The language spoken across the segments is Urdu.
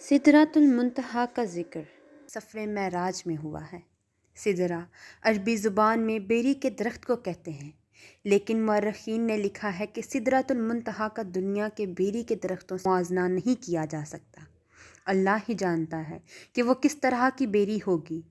سدرۃ المنتہا کا ذکر سفر معراج میں ہوا ہے۔ سدرہ عربی زبان میں بیری کے درخت کو کہتے ہیں، لیکن مورخین نے لکھا ہے کہ سدرۃ المنتہا کا دنیا کے بیری کے درختوں سے موازنہ نہیں کیا جا سکتا۔ اللہ ہی جانتا ہے کہ وہ کس طرح کی بیری ہوگی،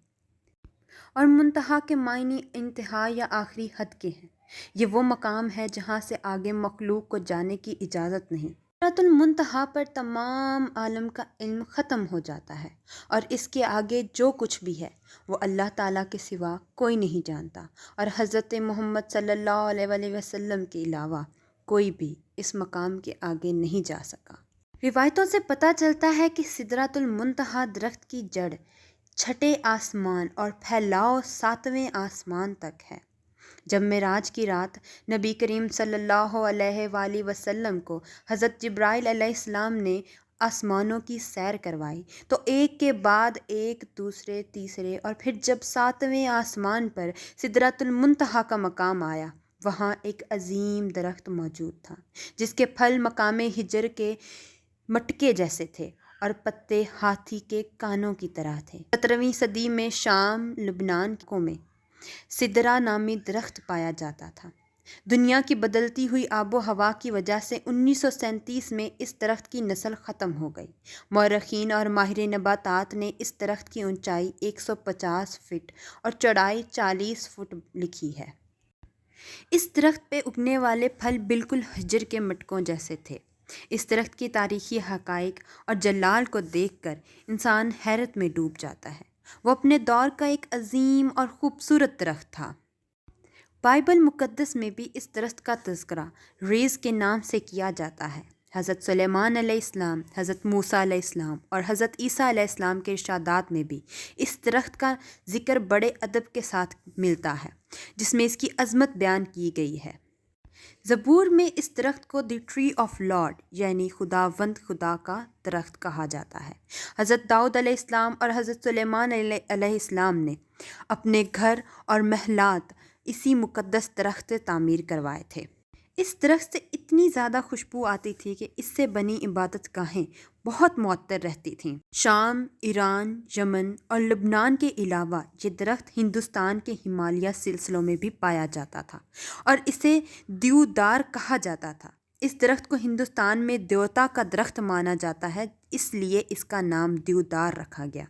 اور منتہا کے معنی انتہا یا آخری حد کے ہیں۔ یہ وہ مقام ہے جہاں سے آگے مخلوق کو جانے کی اجازت نہیں۔ سدرۃ المنتہا پر تمام عالم کا علم ختم ہو جاتا ہے، اور اس کے آگے جو کچھ بھی ہے وہ اللہ تعالیٰ کے سوا کوئی نہیں جانتا، اور حضرت محمد صلی اللہ علیہ وآلہ وسلم کے علاوہ کوئی بھی اس مقام کے آگے نہیں جا سکا۔ روایتوں سے پتہ چلتا ہے کہ سدرۃ المنتہا درخت کی جڑ چھٹے آسمان اور پھیلاؤ ساتویں آسمان تک ہے۔ جب معراج کی رات نبی کریم صلی اللہ علیہ وآلہ وسلم کو حضرت جبرائیل علیہ السلام نے آسمانوں کی سیر کروائی تو ایک کے بعد ایک دوسرے تیسرے اور پھر جب ساتویں آسمان پر سدرۃ المنتہا کا مقام آیا، وہاں ایک عظیم درخت موجود تھا جس کے پھل مقام حجر کے مٹکے جیسے تھے اور پتے ہاتھی کے کانوں کی طرح تھے۔ 17ویں صدی میں شام، لبنان میں سدرہ نامی درخت پایا جاتا تھا۔ دنیا کی بدلتی ہوئی آب و ہوا کی وجہ سے 1937 میں اس درخت کی نسل ختم ہو گئی۔ مورخین اور ماہر نباتات نے اس درخت کی اونچائی 150 فٹ اور چوڑائی 40 فٹ لکھی ہے۔ اس درخت پہ اگنے والے پھل بالکل حجر کے مٹکوں جیسے تھے۔ اس درخت کی تاریخی حقائق اور جلال کو دیکھ کر انسان حیرت میں ڈوب جاتا ہے۔ وہ اپنے دور کا ایک عظیم اور خوبصورت درخت تھا۔ بائبل مقدس میں بھی اس درخت کا تذکرہ ریز کے نام سے کیا جاتا ہے۔ حضرت سلیمان علیہ السلام، حضرت موسیٰ علیہ السلام اور حضرت عیسیٰ علیہ السلام کے ارشادات میں بھی اس درخت کا ذکر بڑے ادب کے ساتھ ملتا ہے، جس میں اس کی عظمت بیان کی گئی ہے۔ زبور میں اس درخت کو دی ٹری آف لارڈ یعنی خداوند خدا کا درخت کہا جاتا ہے۔ حضرت داؤد علیہ السلام اور حضرت سلیمان علیہ السلام نے اپنے گھر اور محلات اسی مقدس درخت سے تعمیر کروائے تھے۔ اس درخت سے اتنی زیادہ خوشبو آتی تھی کہ اس سے بنی عبادت گاہیں بہت معطر رہتی تھیں۔ شام، ایران، یمن اور لبنان کے علاوہ یہ درخت ہندوستان کے ہمالیہ سلسلوں میں بھی پایا جاتا تھا اور اسے دیودار کہا جاتا تھا۔ اس درخت کو ہندوستان میں دیوتا کا درخت مانا جاتا ہے، اس لیے اس کا نام دیودار رکھا گیا،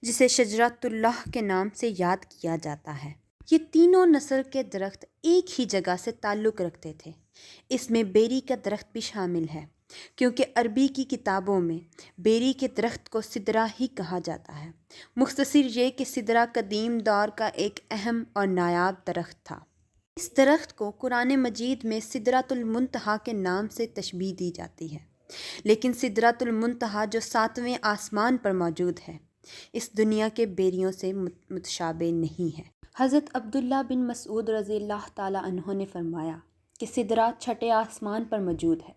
جسے شجرۃ اللہ کے نام سے یاد کیا جاتا ہے۔ یہ تینوں نسل کے درخت ایک ہی جگہ سے تعلق رکھتے تھے۔ اس میں بیری کا درخت بھی شامل ہے، کیونکہ عربی کی کتابوں میں بیری کے درخت کو سدرہ ہی کہا جاتا ہے۔ مختصر یہ کہ سدرہ قدیم دور کا ایک اہم اور نایاب درخت تھا۔ اس درخت کو قرآن مجید میں سدرۃ المنتہا کے نام سے تشبیہ دی جاتی ہے، لیکن سدرۃ المنتہا جو ساتویں آسمان پر موجود ہے، اس دنیا کے بیریوں سے متشابہ نہیں ہے۔ حضرت عبداللہ بن مسعود رضی اللہ تعالیٰ عنہ نے فرمایا کہ سدرہ چھٹے آسمان پر موجود ہے۔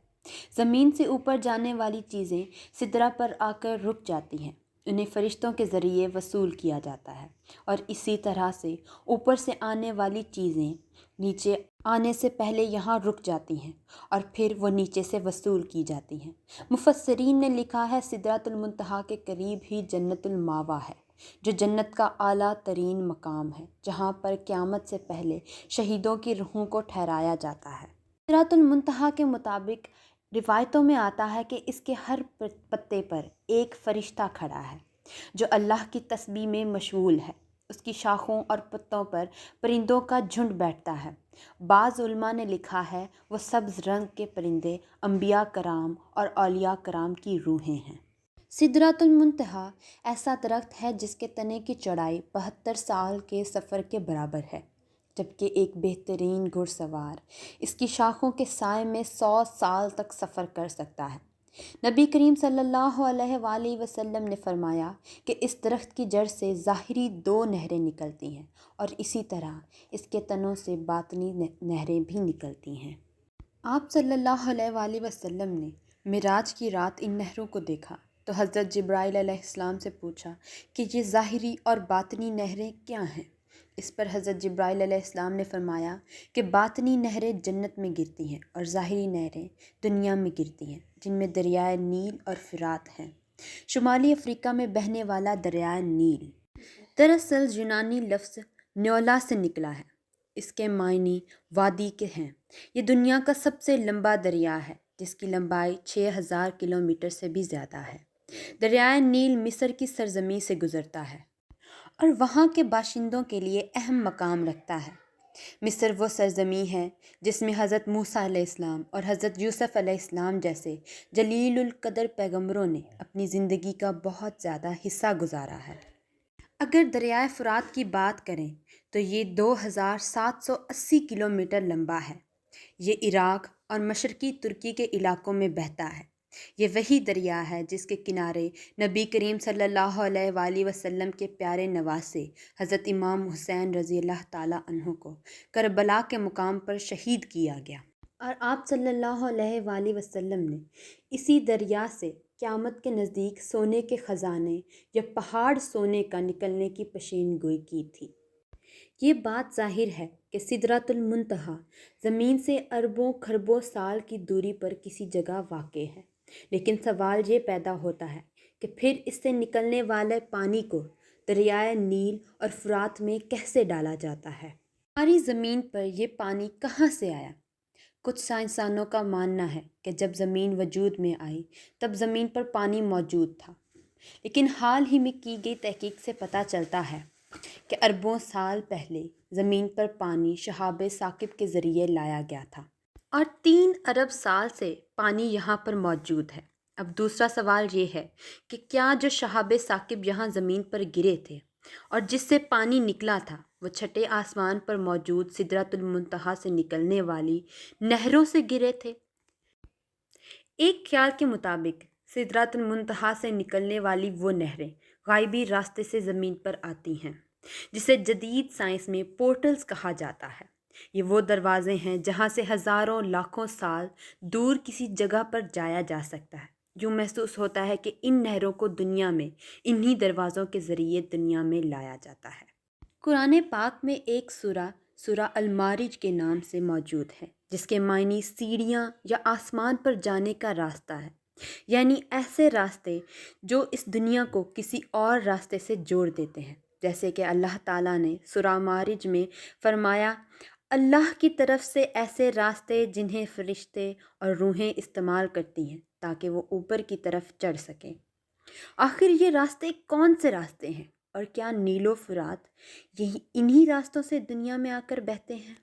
زمین سے اوپر جانے والی چیزیں سدرہ پر آ کر رک جاتی ہیں، انہیں فرشتوں کے ذریعے وصول کیا جاتا ہے، اور اسی طرح سے اوپر سے آنے والی چیزیں نیچے آنے سے پہلے یہاں رک جاتی ہیں اور پھر وہ نیچے سے وصول کی جاتی ہیں۔ مفسرین نے لکھا ہے سدرۃ المنتہا کے قریب ہی جنت الماوا ہے، جو جنت کا اعلیٰ ترین مقام ہے، جہاں پر قیامت سے پہلے شہیدوں کی روحوں کو ٹھہرایا جاتا ہے۔ سدرۃ المنتہا کے مطابق روایتوں میں آتا ہے کہ اس کے ہر پتے پر ایک فرشتہ کھڑا ہے جو اللہ کی تسبیح میں مشغول ہے۔ اس کی شاخوں اور پتوں پر پرندوں کا جھنڈ بیٹھتا ہے۔ بعض علماء نے لکھا ہے وہ سبز رنگ کے پرندے انبیاء کرام اور اولیاء کرام کی روحیں ہیں۔ سدرۃ المنتہا ایسا درخت ہے جس کے تنے کی چوڑائی 72 سال کے سفر کے برابر ہے، جبکہ ایک بہترین گھڑ سوار اس کی شاخوں کے سائے میں 100 سال تک سفر کر سکتا ہے۔ نبی کریم صلی اللہ علیہ وآلہ وسلم نے فرمایا کہ اس درخت کی جڑ سے ظاہری 2 نہریں نکلتی ہیں، اور اسی طرح اس کے تنوں سے باطنی نہریں بھی نکلتی ہیں۔ آپ صلی اللہ علیہ وآلہ وسلم نے معراج کی رات ان نہروں کو دیکھا تو حضرت جبرائیل علیہ السلام سے پوچھا کہ یہ ظاہری اور باطنی نہریں کیا ہیں؟ اس پر حضرت جبرائیل علیہ السلام نے فرمایا کہ باطنی نہریں جنت میں گرتی ہیں اور ظاہری نہریں دنیا میں گرتی ہیں، جن میں دریائے نیل اور فرات ہیں۔ شمالی افریقہ میں بہنے والا دریائے نیل دراصل یونانی لفظ نیولا سے نکلا ہے۔ اس کے معنی وادی کے ہیں۔ یہ دنیا کا سب سے لمبا دریا ہے جس کی لمبائی 6000 کلومیٹر سے بھی زیادہ ہے۔ دریائے نیل مصر کی سرزمین سے گزرتا ہے اور وہاں کے باشندوں کے لیے اہم مقام رکھتا ہے۔ مصر وہ سرزمین ہے جس میں حضرت موسیٰ علیہ السلام اور حضرت یوسف علیہ السلام جیسے جلیل القدر پیغمبروں نے اپنی زندگی کا بہت زیادہ حصہ گزارا ہے۔ اگر دریائے فرات کی بات کریں تو یہ 2780 کلومیٹر لمبا ہے۔ یہ عراق اور مشرقی ترکی کے علاقوں میں بہتا ہے۔ یہ وہی دریا ہے جس کے کنارے نبی کریم صلی اللہ علیہ وآلہ وسلم کے پیارے نواسے حضرت امام حسین رضی اللہ تعالیٰ عنہ کو کربلا کے مقام پر شہید کیا گیا، اور آپ صلی اللہ علیہ وآلہ وسلم نے اسی دریا سے قیامت کے نزدیک سونے کے خزانے یا پہاڑ سونے کا نکلنے کی پیشین گوئی کی تھی۔ یہ بات ظاہر ہے کہ سدرۃ المنتہا زمین سے اربوں کھربوں سال کی دوری پر کسی جگہ واقع ہے، لیکن سوال یہ پیدا ہوتا ہے کہ پھر اس سے نکلنے والے پانی کو دریائے نیل اور فرات میں کیسے ڈالا جاتا ہے؟ ہماری زمین پر یہ پانی کہاں سے آیا؟ کچھ سائنسدانوں کا ماننا ہے کہ جب زمین وجود میں آئی تب زمین پر پانی موجود تھا، لیکن حال ہی میں کی گئی تحقیق سے پتہ چلتا ہے کہ اربوں سال پہلے زمین پر پانی شہاب ثاقب کے ذریعے لایا گیا تھا اور 3 ارب سال سے پانی یہاں پر موجود ہے۔ اب دوسرا سوال یہ ہے کہ کیا جو شہاب ثاقب یہاں زمین پر گرے تھے اور جس سے پانی نکلا تھا وہ چھٹے آسمان پر موجود سدرۃ المنتہا سے نکلنے والی نہروں سے گرے تھے؟ ایک خیال کے مطابق سدرۃ المنتہا سے نکلنے والی وہ نہریں غائبی راستے سے زمین پر آتی ہیں، جسے جدید سائنس میں پورٹلز کہا جاتا ہے۔ یہ وہ دروازے ہیں جہاں سے ہزاروں لاکھوں سال دور کسی جگہ پر جایا جا سکتا ہے۔ یوں محسوس ہوتا ہے کہ ان نہروں کو دنیا میں انہی دروازوں کے ذریعے دنیا میں لایا جاتا ہے۔ قرآن پاک میں ایک سورہ المعارج کے نام سے موجود ہے، جس کے معنی سیڑھیاں یا آسمان پر جانے کا راستہ ہے، یعنی ایسے راستے جو اس دنیا کو کسی اور راستے سے جوڑ دیتے ہیں، جیسے کہ اللہ تعالیٰ نے سورہ معارج میں فرمایا، اللہ کی طرف سے ایسے راستے جنہیں فرشتے اور روحیں استعمال کرتی ہیں تاکہ وہ اوپر کی طرف چڑھ سکیں۔ آخر یہ راستے کون سے راستے ہیں اور کیا نیل و فرات انہی راستوں سے دنیا میں آ کر بہتے ہیں؟